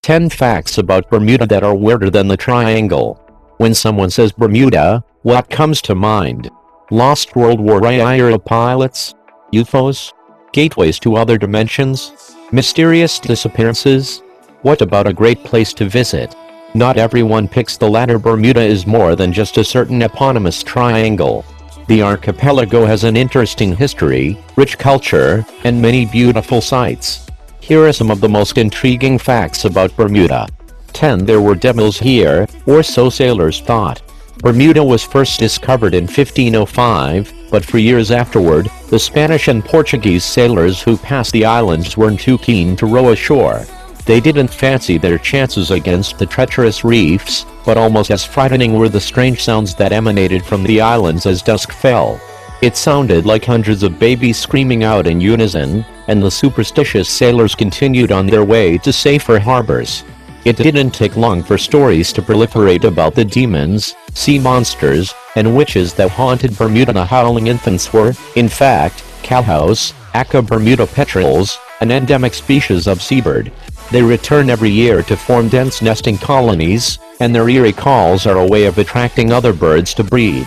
10 facts about Bermuda that are weirder than the triangle. When someone says Bermuda, what comes to mind? Lost World War era pilots? UFOs? Gateways to other dimensions? Mysterious disappearances? What about a great place to visit? Not everyone picks the latter. Bermuda is more than just a certain eponymous triangle. The archipelago has an interesting history, rich culture, and many beautiful sights. Here are some of the most intriguing facts about Bermuda. 10. There were devils here, or so sailors thought. Bermuda was first discovered in 1505, but for years afterward, the Spanish and Portuguese sailors who passed the islands weren't too keen to row ashore. They didn't fancy their chances against the treacherous reefs, but almost as frightening were the strange sounds that emanated from the islands as dusk fell. It sounded like hundreds of babies screaming out in unison, and the superstitious sailors continued on their way to safer harbors. It didn't take long for stories to proliferate about the demons, sea monsters, and witches that haunted Bermuda. The howling infants were, in fact, cowhouse, Aca Bermuda petrels, an endemic species of seabird. They return every year to form dense nesting colonies, and their eerie calls are a way of attracting other birds to breed.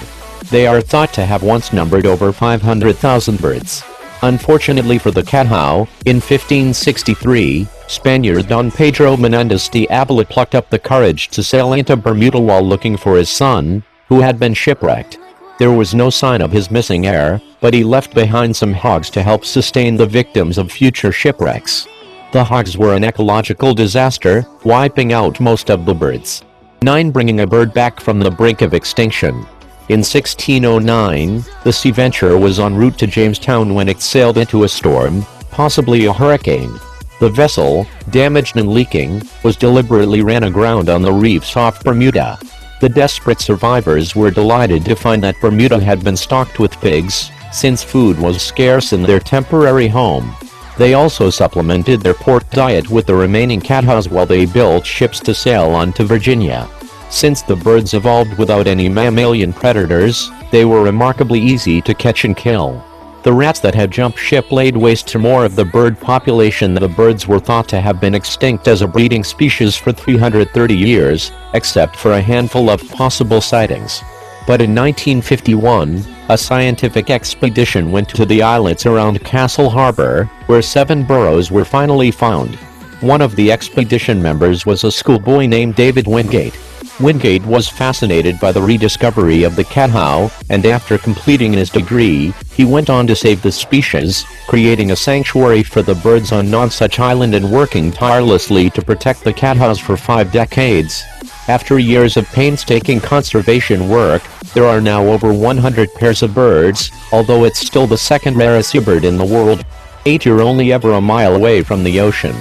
They are thought to have once numbered over 500,000 birds. Unfortunately for the cowhow, in 1563, Spaniard Don Pedro Menendez de Avila plucked up the courage to sail into Bermuda while looking for his son, who had been shipwrecked. There was no sign of his missing heir, but he left behind some hogs to help sustain the victims of future shipwrecks. The hogs were an ecological disaster, wiping out most of the birds. 9. Bringing a bird back from the brink of extinction. In 1609, the Sea Venture was en route to Jamestown when it sailed into a storm, possibly a hurricane. The vessel, damaged and leaking, was deliberately ran aground on the reefs off Bermuda. The desperate survivors were delighted to find that Bermuda had been stocked with pigs, since food was scarce in their temporary home. They also supplemented their pork diet with the remaining cowhows while they built ships to sail on to Virginia. Since the birds evolved without any mammalian predators, they were remarkably easy to catch and kill. The rats that had jumped ship laid waste to more of the bird population. The birds were thought to have been extinct as a breeding species for 330 years, except for a handful of possible sightings. But in 1951, a scientific expedition went to the islets around Castle Harbor, where 7 burrows were finally found. One of the expedition members was a schoolboy named David Wingate. Wingate was fascinated by the rediscovery of the cowhow, and after completing his degree, he went on to save the species, creating a sanctuary for the birds on Nonsuch Island and working tirelessly to protect the cowhows for 5 decades. After years of painstaking conservation work, there are now over 100 pairs of birds, although it's still the second rarest seabird in the world. 8. You're only ever a mile away from the ocean.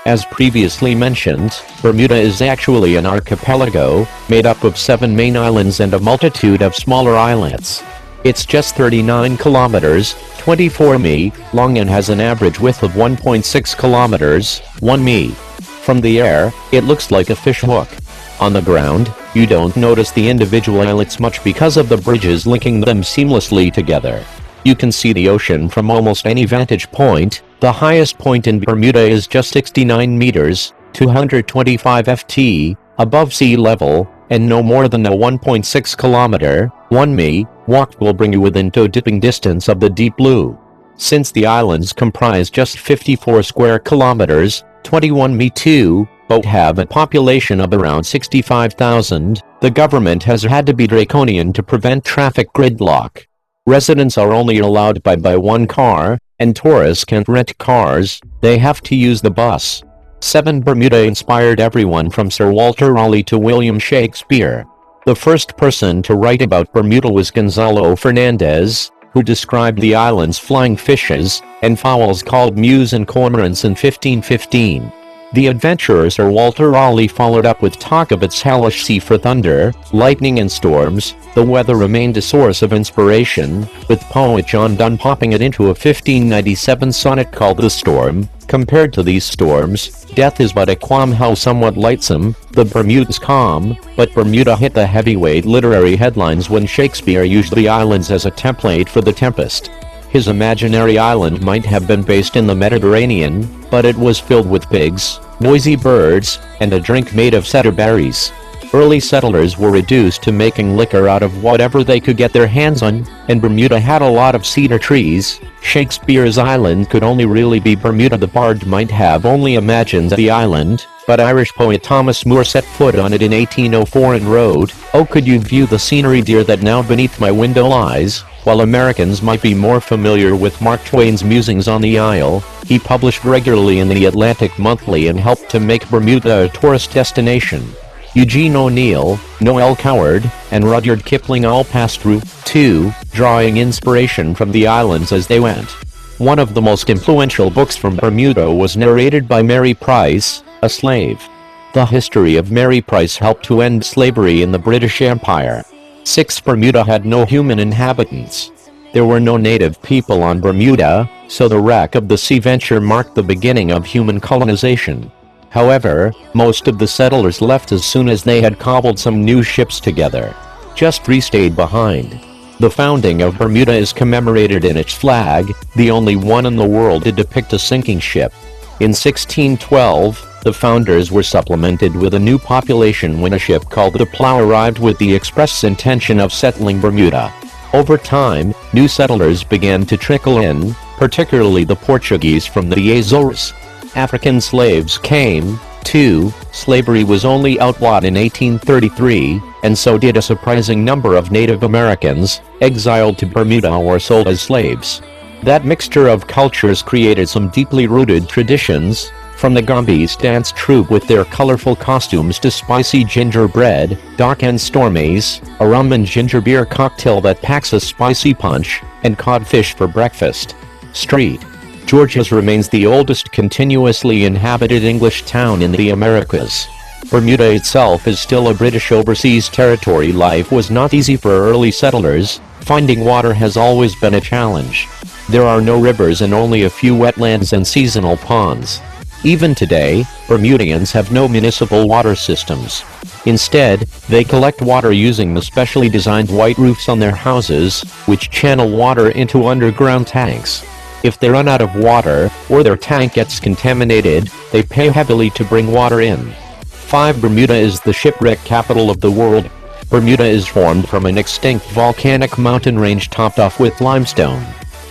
As previously mentioned, Bermuda is actually an archipelago, made up of 7 main islands and a multitude of smaller islets. It's just 39 kilometers, 24 mi, long and has an average width of 1.6 kilometers, 1 mi. From the air, it looks like a fish hook. On the ground, you don't notice the individual islets much because of the bridges linking them seamlessly together. You can see the ocean from almost any vantage point. The highest point in Bermuda is just 69 meters, 225 ft, above sea level, and no more than a 1.6 kilometer, 1 mi, walk will bring you within toe-dipping distance of the deep blue. Since the islands comprise just 54 square kilometers, 21 mi too, but have a population of around 65,000, the government has had to be draconian to prevent traffic gridlock. Residents are only allowed by one car, and tourists can't rent cars, they have to use the bus. 7. Bermuda inspired everyone from Sir Walter Raleigh to William Shakespeare. The first person to write about Bermuda was Gonzalo Fernandez, who described the island's flying fishes and fowls called mews and cormorants in 1515. The adventurer Sir Walter Raleigh followed up with talk of its hellish sea for thunder, lightning and storms. The weather remained a source of inspiration, with poet John Donne popping it into a 1597 sonnet called The Storm. Compared to these storms, death is but a qualm how somewhat lightsome, the Bermuda's calm, but Bermuda hit the heavyweight literary headlines when Shakespeare used the islands as a template for The Tempest. His imaginary island might have been based in the Mediterranean, but it was filled with pigs, noisy birds, and a drink made of cedar berries. Early settlers were reduced to making liquor out of whatever they could get their hands on, and Bermuda had a lot of cedar trees. Shakespeare's island could only really be Bermuda. The bard might have only imagined the island, but Irish poet Thomas Moore set foot on it in 1804 and wrote, "Oh, could you view the scenery, dear, that now beneath my window lies." While Americans might be more familiar with Mark Twain's musings on the Isle, he published regularly in the Atlantic Monthly and helped to make Bermuda a tourist destination. Eugene O'Neill, Noel Coward, and Rudyard Kipling all passed through, too, drawing inspiration from the islands as they went. One of the most influential books from Bermuda was narrated by Mary Price, a slave. The history of Mary Price helped to end slavery in the British Empire. 6. Bermuda had no human inhabitants. There were no native people on Bermuda, so the wreck of the Sea Venture marked the beginning of human colonization. However, most of the settlers left as soon as they had cobbled some new ships together. Just 3 stayed behind. The founding of Bermuda is commemorated in its flag, the only one in the world to depict a sinking ship. In 1612, the founders were supplemented with a new population when a ship called the Plough arrived with the express intention of settling Bermuda. Over time, new settlers began to trickle in, particularly the Portuguese from the Azores. African slaves came, too. Slavery was only outlawed in 1833, and so did a surprising number of Native Americans, exiled to Bermuda or sold as slaves. That mixture of cultures created some deeply rooted traditions, from the Gombe's dance troupe with their colorful costumes to spicy gingerbread, dark and stormies, a rum and ginger beer cocktail that packs a spicy punch, and codfish for breakfast. Street. Georgia's remains the oldest continuously inhabited English town in the Americas. Bermuda itself is still a British overseas territory. Life was not easy for early settlers. Finding water has always been a challenge. There are no rivers and only a few wetlands and seasonal ponds. Even today, Bermudians have no municipal water systems. Instead, they collect water using the specially designed white roofs on their houses, which channel water into underground tanks. If they run out of water, or their tank gets contaminated, they pay heavily to bring water in. 5. Bermuda is the shipwreck capital of the world. Bermuda is formed from an extinct volcanic mountain range topped off with limestone.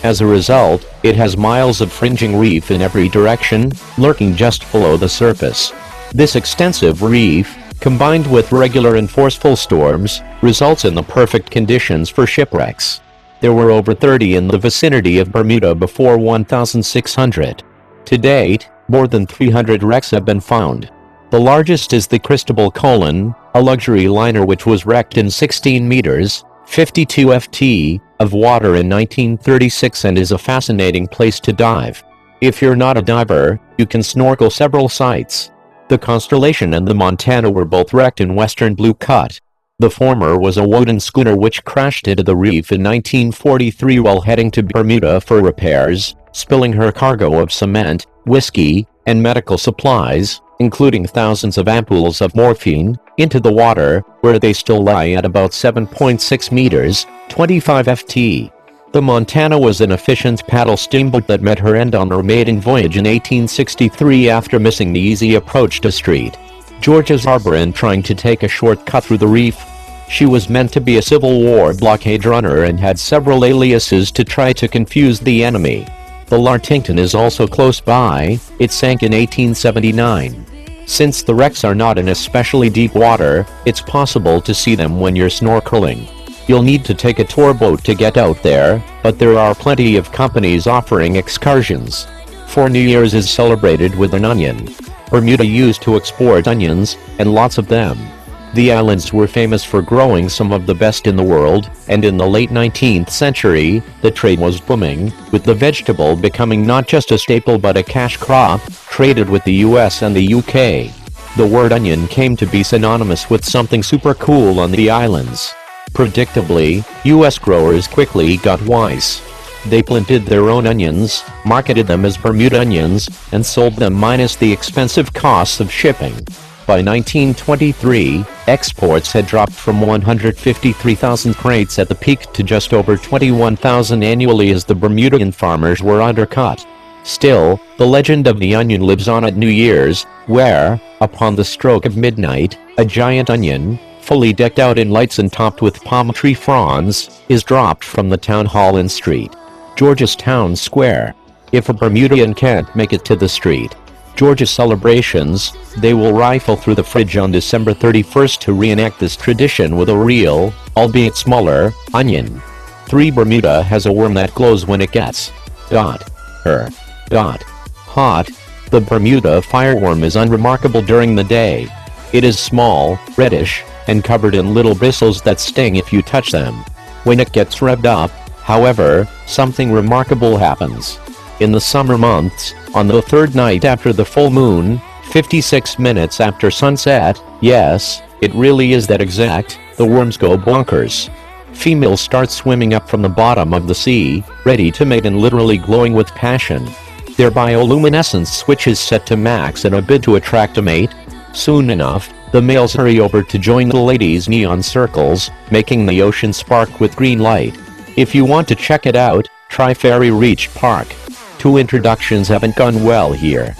As a result, it has miles of fringing reef in every direction, lurking just below the surface. This extensive reef, combined with regular and forceful storms, results in the perfect conditions for shipwrecks. There were over 30 in the vicinity of Bermuda before 1600. To date, more than 300 wrecks have been found. The largest is the Cristobal Colon, a luxury liner which was wrecked in 16 meters, 52 ft, of water in 1936 and is a fascinating place to dive. If you're not a diver, you can snorkel several sites. The Constellation and the Montana were both wrecked in western Blue Cut. The former was a wooden schooner which crashed into the reef in 1943 while heading to Bermuda for repairs, spilling her cargo of cement, whiskey, and medical supplies, including thousands of ampoules of morphine, into the water, where they still lie at about 7.6 meters, 25 ft. The Montana was an efficient paddle steamboat that met her end on her maiden voyage in 1863 after missing the easy approach to St. George's Harbor and trying to take a shortcut through the reef. She was meant to be a Civil War blockade runner and had several aliases to try to confuse the enemy. The Lartington is also close by. It sank in 1879. Since the wrecks are not in especially deep water, it's possible to see them when you're snorkeling. You'll need to take a tour boat to get out there, but there are plenty of companies offering excursions. For New Year's is celebrated with an onion. Bermuda used to export onions, and lots of them. The islands were famous for growing some of the best in the world, and in the late 19th century, the trade was booming, with the vegetable becoming not just a staple but a cash crop, traded with the US and the UK. The word onion came to be synonymous with something super cool on the islands. Predictably, US growers quickly got wise. They planted their own onions, marketed them as Bermuda onions, and sold them minus the expensive costs of shipping. By 1923, exports had dropped from 153,000 crates at the peak to just over 21,000 annually as the Bermudian farmers were undercut. Still, the legend of the onion lives on at New Year's, where, upon the stroke of midnight, a giant onion, fully decked out in lights and topped with palm tree fronds, is dropped from the town hall in St. George's Town Square. If a Bermudian can't make it to the St. George's celebrations, they will rifle through the fridge on December 31st to reenact this tradition with a real, albeit smaller, onion. 3. Bermuda has a worm that glows when it gets hot. The Bermuda fireworm is unremarkable during the day. It is small, reddish, and covered in little bristles that sting if you touch them. When it gets revved up, however, something remarkable happens. In the summer months, on the third night after the full moon, 56 minutes after sunset, yes, it really is that exact, the worms go bonkers. Females start swimming up from the bottom of the sea, ready to mate and literally glowing with passion. Their bioluminescence switch is set to max in a bid to attract a mate. Soon enough, the males hurry over to join the ladies' neon circles, making the ocean spark with green light. If you want to check it out, try Fairy Reach Park. 2 introductions haven't gone well here.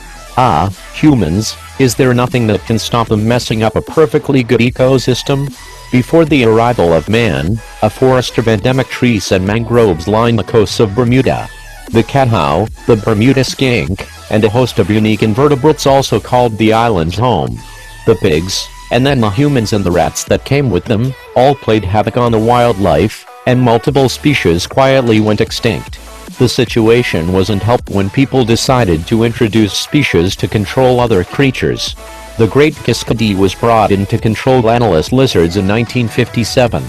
Humans, is there nothing that can stop them messing up a perfectly good ecosystem? Before the arrival of man, a forest of endemic trees and mangroves line the coasts of Bermuda. The cow, the Bermuda skink, and a host of unique invertebrates also called the island's home. The pigs, and then the humans and the rats that came with them, all played havoc on the wildlife, and multiple species quietly went extinct. The situation wasn't helped when people decided to introduce species to control other creatures. The Great Kiskadee was brought in to control analyst lizards in 1957.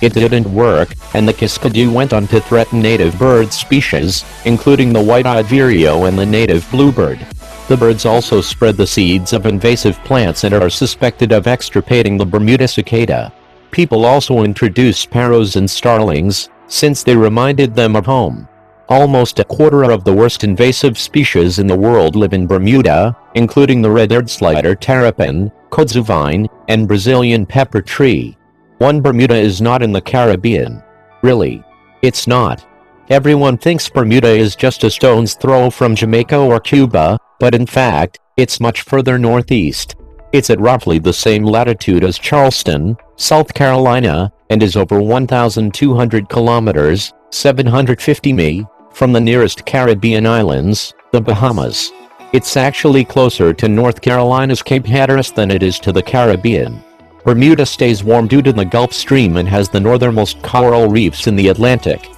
It didn't work, and the Kiskadee went on to threaten native bird species, including the white-eyed vireo and the native bluebird. The birds also spread the seeds of invasive plants and are suspected of extirpating the Bermuda cicada. People also introduced sparrows and starlings, since they reminded them of home. Almost a quarter of the worst invasive species in the world live in Bermuda, including the red-eared slider terrapin, kudzu vine, and Brazilian pepper tree. 1. Bermuda is not in the Caribbean. Really? It's not. Everyone thinks Bermuda is just a stone's throw from Jamaica or Cuba, but in fact, it's much further northeast. It's at roughly the same latitude as Charleston, South Carolina, and is over 1,200 kilometers, 750 mi, from the nearest Caribbean islands, the Bahamas. It's actually closer to North Carolina's Cape Hatteras than it is to the Caribbean. Bermuda stays warm due to the Gulf Stream and has the northernmost coral reefs in the Atlantic.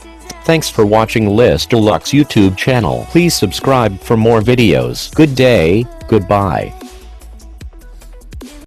Thanks for watching Deluxe YouTube channel. Please subscribe for more videos. Good day, goodbye.